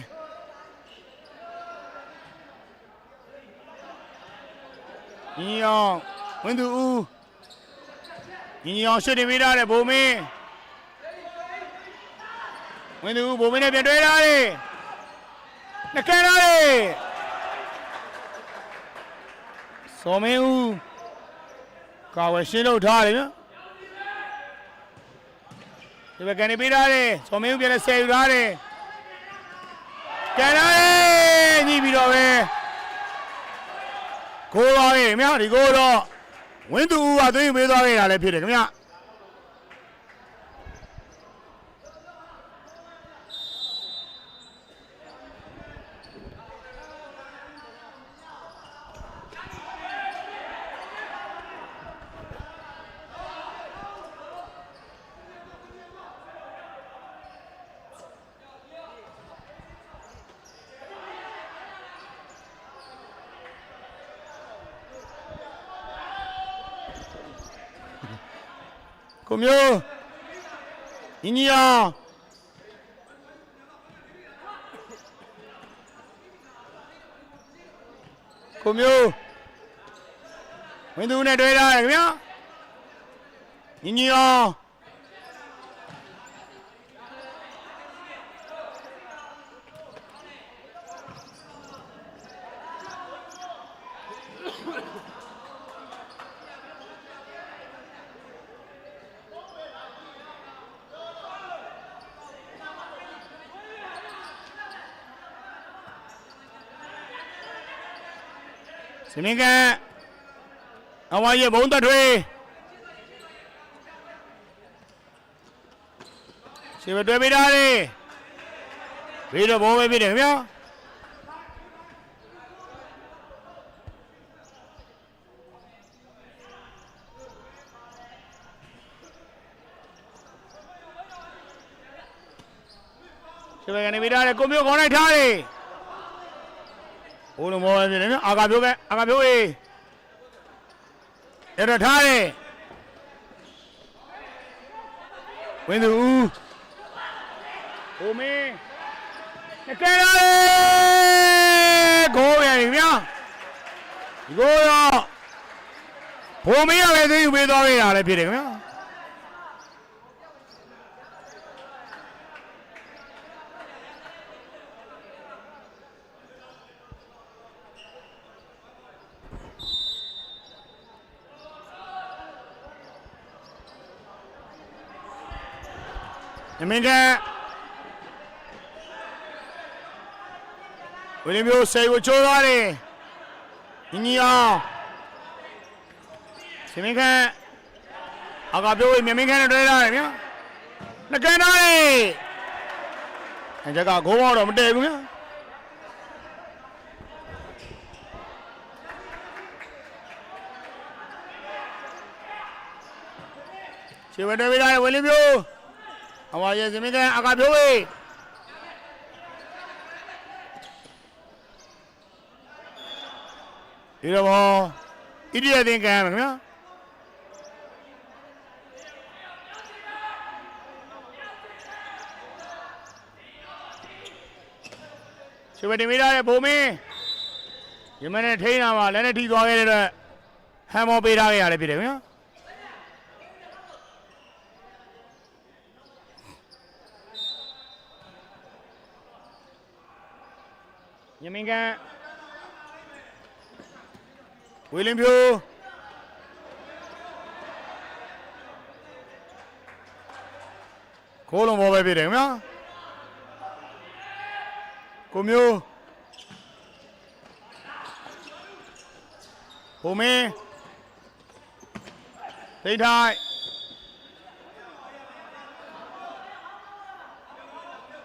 S1: ညီအောင်ဝင်းသူဦးညီအောင်ရှစ်တင်ပေးထားတယ်ဘုံမင်းဝင်းသူဦးဘုံမင်းနဲ့ပြန်တွဲထားတယ်နှကန်ထားတယ်စော်မင်းဦးကာဝယ်ရှင်းလို့ထားတယ်ဗျဒီဘက်ကနေပေးထားတယ်ဇော်မင်းဦးပြန်လဲဆယ်ယူထားတယ်ကန်လာတယ်ညီပြီးတော့ပဲကိုပါရဲ့ခင်ဗျာဒီကိုတော့ဝင်းသူဦးကသွင်းပေးသွားခဲ့တာလည်းဖြစ်တယ်ခင်ဗျာကိုမျိုးညီညီအောင်ကိုမျိုးဝင်းသူနဲ့တွေ့တာခင်ဗျာညီညီအောင်စမင်းကအဝါရဲ့ဘုံသက်ထွေးရှေ့ဘက်တွဲပေးထားတယ်ဘေးတော့ဘောပဲဖြစ်တယ်ခင်ဗျာရှေ့ဘက်ကနေပေးထားတယ်ကိုမျိုးခေါင်းလိုက်ထားတယ်ဘိုးလုံးမောပဲဖြစ်တယ်နော်အာကပြိုးပဲအာကပြိုးရေးအဲ့တော့ထားတယ်ဝင်းသူဦး ဘုံမင်းကဲရတယ်ဂိုးပြန်ပြီဗျာဒီကိုတော့ဘုံမင်းရပဲသိယူပေးသွားခဲ့တာလည်းဖြစ်တယ်ခင်ဗျာနမင်းကဝီလီမျိုးစိတ်ကိုချိုးသွားတယ်ညီအောင်စမင်းခန့်အကပြောဝေးမြမင်းခန့်နဲ့တွဲလာတယ်ဗျာနှကန်သားလေအကြက်ကဂိုးပေါတော့မတည့်ဘူးဗျာခြေဝဲတွဲပေးလာတယ်ဝီလီမျိုးအဝါရဲ့စမင်းကအကပြောဝေးဒီတော့ဣတိယသင်္ကန်းခင်ဗျာခြေဝဲတင်ပေးထားတဲ့ဘုံမင်းရမနဲ့ထိန်းလာမှာလည်းနဲ့ထိသွားခဲ့တဲ့အတွက်ဟမ်မောပေးထားခဲ့ရတယ်ဖြစ်တယ်ခင်ဗျာညမင်းကန်ဝီလင်ဖြူခိုးလုံးပေါ်ပဲဖြစ်တယ်ခင်ဗျာကိုမျိုးဘုံမင်းသိထိုင်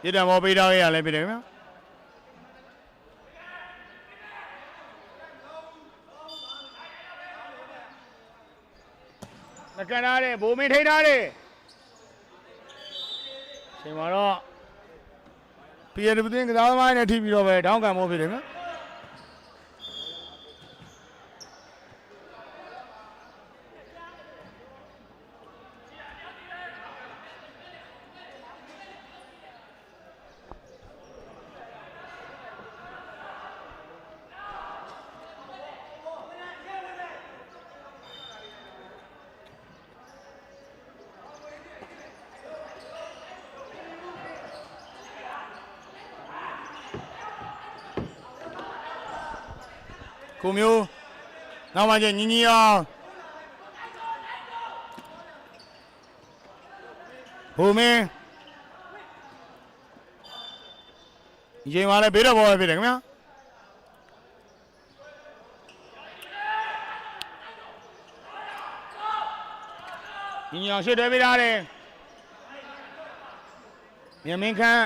S1: ရတဲ့မောပေးထားရလဲဖြစ်တယ်ခင်ဗျာကနာတဲ့ဘိုးမင်းထိန်းထားတယ်ချိန်မှာတော့ပြည်သူတင်ကစားသမားနဲ့ထိပြီးတော့ပဲတောင်းကန်မို့ဖြစ်တယ်နော်ကိုမျိုးနောက်မှကျညီအောင်ဘုံမင်းဒီချိန်မှာလည်းဘေးတော့ပေါ်ပဲဖြစ်တယ်ခင်ဗျာညီအောင်ရှစ်တွဲပေးထားတယ်မြမင်းခန့်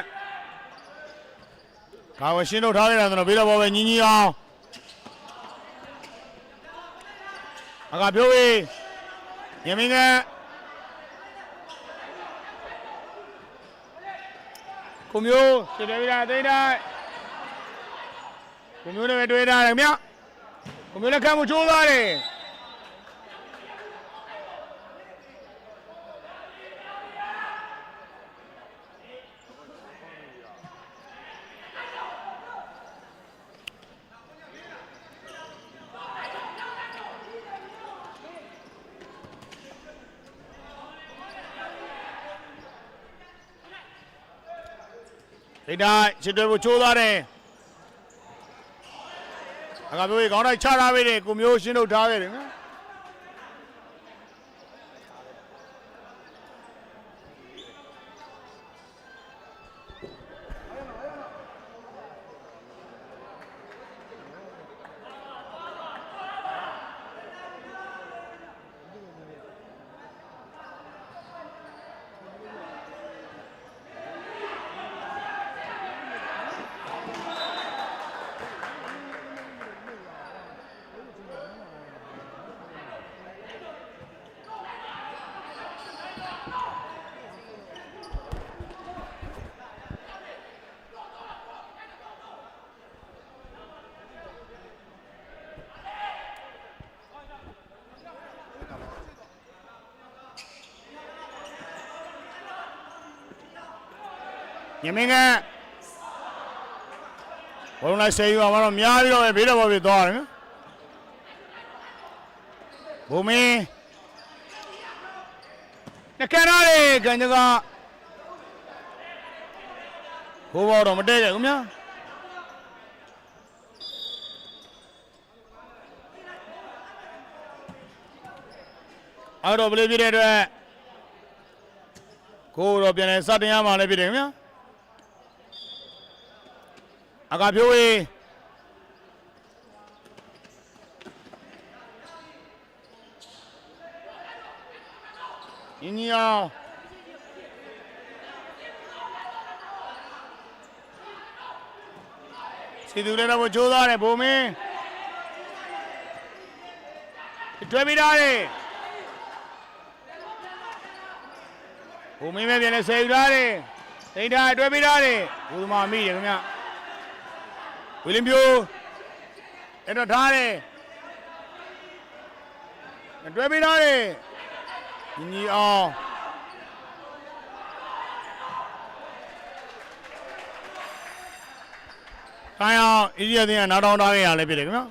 S1: ကာဝရှင်းထုတ်ထားလိုက်တာဆိုတော့ဘေးတော့ပေါ်ပဲညီအောင်အကပြောဝေးညမင်းကကိုမျိုးရှစ်တယ်ပြတာသိတိုင်းကိုမျိုးလည်းတွေ့တာလေမြကိုမျိုးလည်းခံမှုချိုးသွားတယ်ဒီတိုင်းချစ်တယ်ကိုချိုးသွားတယ်အကပြောရေးခေါင်းတိုင်းချထားပေးတယ်ကိုမျိုးရှင်းထုတ်ထားခဲ့တယ်နော် ညမင်းကဘုံလိုက်ဆေးယူအောင်တော့များပြီးတော့ဘေးတော့ဘောပြေသွားတယ်နော်ဘုံမင်းနကနာလေကန်ကြကဘိုးဘောတော့မတည့်ကြဘူးများအဲ့တော့ဘလေးပြတဲ့အတွက်ကိုတော့ပြန်လဲစတင်ရမှာလည်းဖြစ်တယ်ခင်ဗျာအကဖြိုးဝေးညီညီအောင်စီသူလည်းတော့ကြိုးစားတယ်ဘုံမင်းတွဲပြီးသားတယ်ဘုံမင်းပဲပြန်လဲဆယ်ယူထားတယ်တိန်ထားတွဲပြီးသားတယ်ဘုသမာမိတယ်ခင်ဗျဝီလင်ပြိုအဲ့တော့ထားတယ်တွဲပြီးသားတယ်ညီညီအောင်ခိုင်းအောင်အီဂျီးအသင်းကနောက်တောင်းထားခဲ့ရလဲဖြစ်တယ်ခင်ဗျ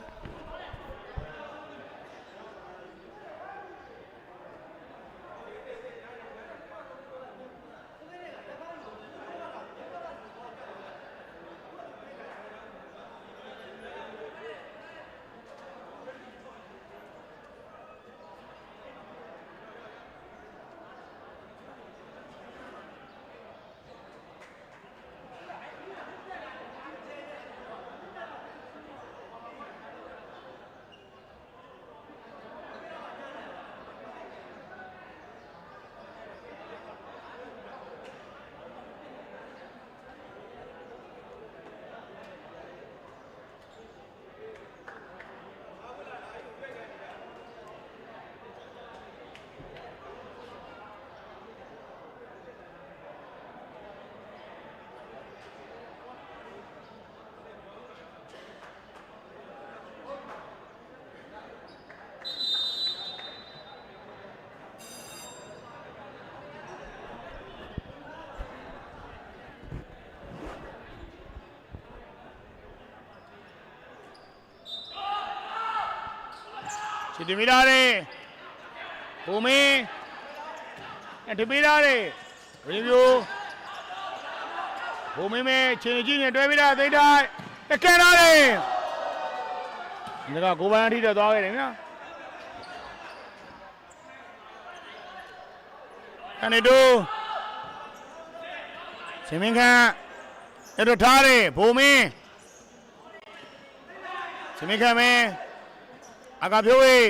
S1: ချစ်တမီသားတယ်ဘုံမင်းတမီသားတယ်ဝင်းပြိုဘုံမင်းမဲချင်းကြီးနဲ့တွဲပြီးသားသိတိုင်းတကယ်သားတယ်ဒီကကိုပန်းအထိတော့သွားခဲ့တယ်နော်အနေတို့စင်မင်းခန့်အဲ့တော့ထားတယ်ဘုံမင်းစင်မင်းခန့်မဲအကဖြိုးဝေး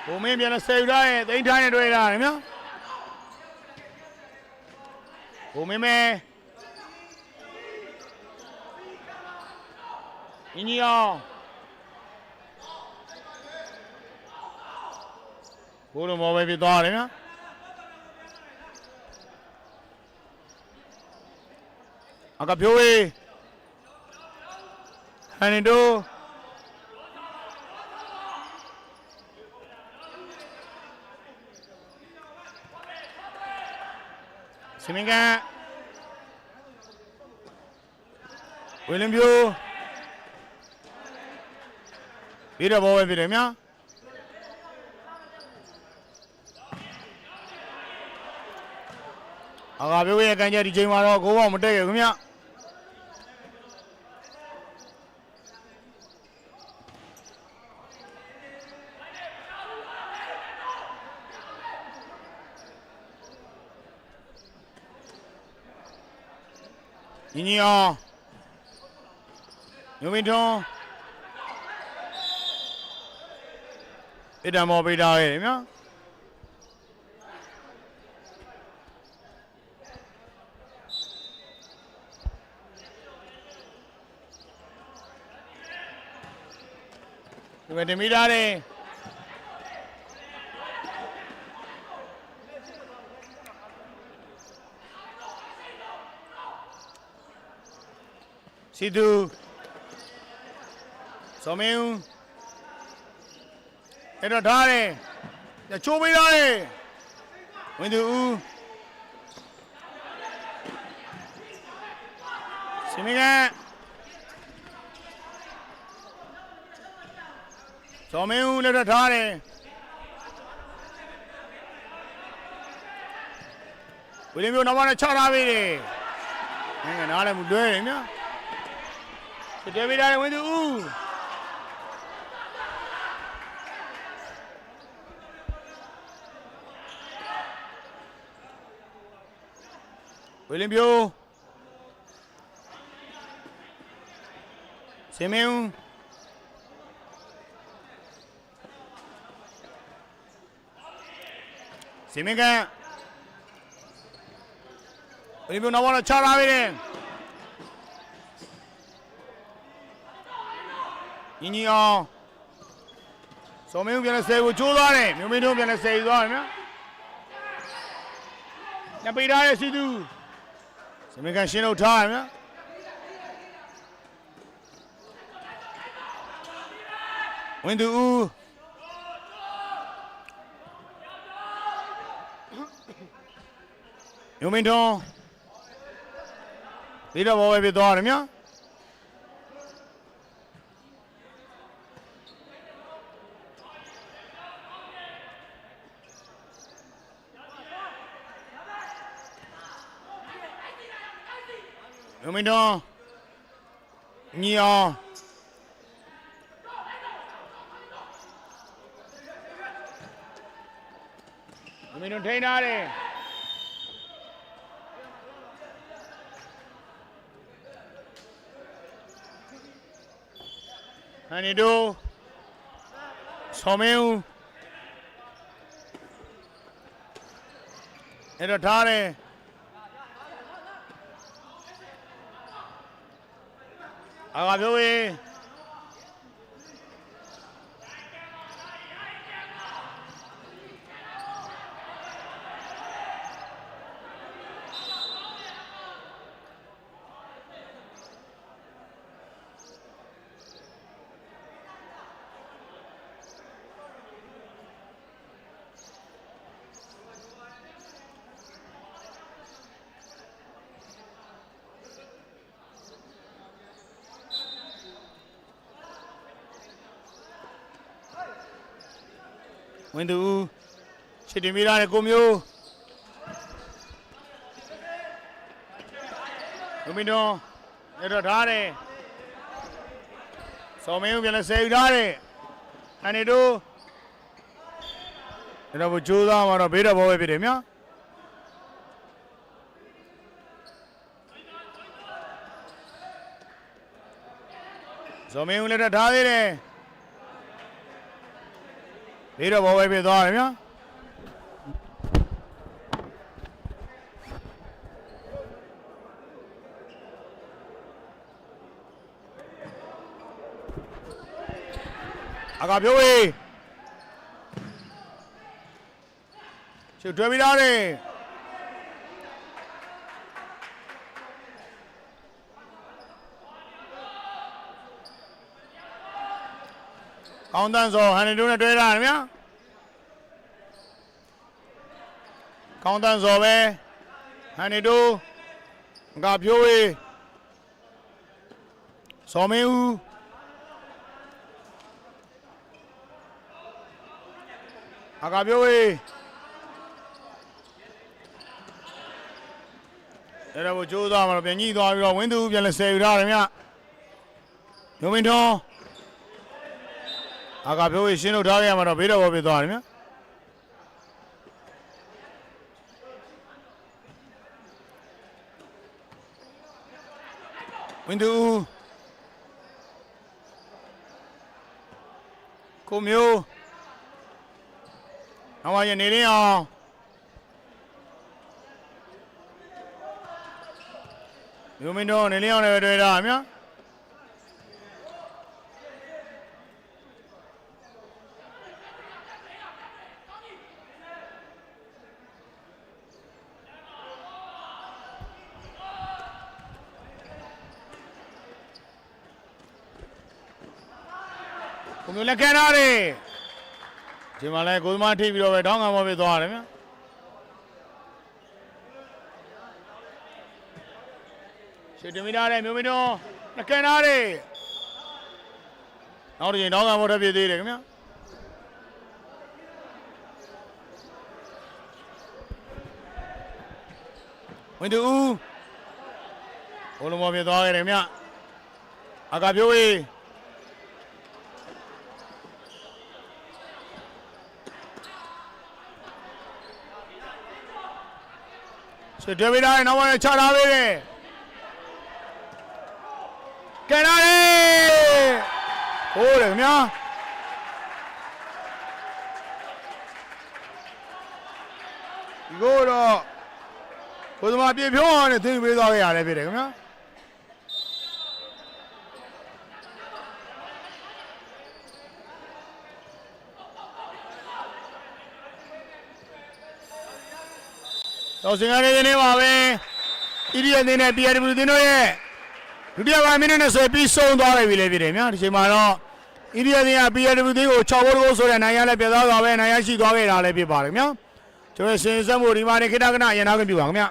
S1: ဘုံမင်းပြန်လဲဆယ်ယူထားရဲ့သိန်းထားနဲ့တွေ့တာတယ်နော်ဘုံမင်းမဲညီညီအောင်ဘိုးတော်မော်ပဲပြသွားတယ်နော်အကဖြိုးဝေးဟန်နီတိုစမင်ကန်ဝီလင်ပြိုပြီးတော့ဘောပဲဖြစ်တယ်များအကာပြိုးရဲ့ကန်ချက်ဒီချိန်မှာတော့ကိုဘောမတက်ရဘူးခင်ဗျညီညီအောင်ညိုမင်းထွန်းအတံမော်ပေးထားရဲ့နော်ဒီမှာတင်မိထားတယ်စီတူစောမင်းအဲ့တော့ထားတယ်ချိုးပေးထားတယ် ဝင်သူဦးစင်မင်းကဇော်မင်းဦးလက်ထထားတယ်ဝီလင်းမျိုးနောက်မှလည်းချထားပေးတယ်ငါနားလည်းမလွဲတယ်နော်တဲပေးတယ်ဝင်သူဦးဝီလင်းမျိုးစင်မင်းဦးစင်မင်းကဝီလင်းမျိုးနောက်မှလည်းချထားပေးတယ်ညီညီအောင်စောမင်းပြန်လဲဆယ်ကိုကျိုးသွားတယ်မြို့မင်းတို့ပြန်လဲဆယ်ယူသွားတယ်နော်ညပိထားရဲ့စီသူစမင်းကန်ရှင်းလို့ထားရနော်ဝင်သူဦးမြို့မင်းတို့ဒီတော့ဘောပဲပြသွားတယ်နော်မြို့မင်းတို့ညီအောင်မြို့မင်းတို့ထိန်းထားတယ်ဟန်နီတို့ဆောမင်းဦးအဲ့တော့ထားတယ်အာကပြောရေးဝင်သူချစ်တင်မိထားတဲ့ကိုမျိုးလူမင်းတို့ရတော့ထားတယ်စောမင်းဦးပြန်လဲဆယ်ယူထားတယ်အနေတို့ဒါတော့ကြိုးစားမှာတော့ဘေးတော့ဘောပဲဖြစ်တယ်မြတ်စောမင်းဦးလည်းထားသေးတယ်ဘေးတော့ဘောပဲဖြစ်သွားတယ်ဗျာအကပြောဝေးချွတ်တွဲပြီးသားတယ်ကောင်းတန်းစောဟန်နီတို့နဲ့တွေ့တာဗျာကောင်းတန်းစောပဲဟန်နီတို့ငါဖြိုးဝေးစောမင်းဦးအကဖြိုးဝေးအဲ့တော့ကြိုးစားမှာတော့ပြန်ညှိသွားပြီးတော့ဝင်းသူပြန်လဲဆယ်ယူထားတယ်ဗျမျိုးမင်းထွန်းအာကပြောရှင်းလို့ထားရမှာတော့ဘေးတော့ဘောပြသွားတယ်မြတ်ဝင်းသူကိုမျိုးနောက်မှရနေလင်းအောင်မျိုးမင်းတို့နေလင်းအောင်လည်းတွေ့တာမြတ်ကိုမျိုးလက်ခံရတယ်ဒီမှာလဲကိုသမားထိပ်ပြီးတော့ပဲတောင်းကံပေါ်ပြသွားတယ်ဗျ ရှေ့တင်မိထားတဲ့မျိုးမင်းတို့နှကန်ထားတဲ့နောက်တစ်ချိန်တောင်းကမော်ထပ်ပြသေးတယ်ခင်ဗျာဝင်တူဘိုးလုံးမော်ပြသွားခဲ့တယ်ခင်ဗျာအာကပြိုးဝေးရှေ့တင်မိထားတဲ့နောက်ပိုင်းချထားပေးတယ်ကန်လာတယ်ဟိုးတယ်ခင်ဗျာဒီကိုတော့ကိုသမားပြေဖြုံးအောင်နဲ့သင်ပေးသွားခဲ့ရတယ်ဖြစ်တယ်ခင်ဗျာတော့စင်ကားနေနေပါပဲဣရိယာနေနဲ့ PRW တင်းတို့ရဲ့ဒုတိယပိုင်းမိနစ်20ပြီးဆုံးသွားပြီလေဖြစ်တယ်ဗျာဒီချိန်မှာတော့ဣရိယာတင်းက PRW တင်းကို6ဘောဆိုတဲ့နိုင်ရလည်းပြသွားသွားပဲနိုင်ရရှိသွားခဲ့တာလည်းဖြစ်ပါတယ်ဗျာကျွန်တော်စင်စက်မှုဒီမှာနေခိတကနရန်နာခွင့်ပြုပါခင်ဗျာ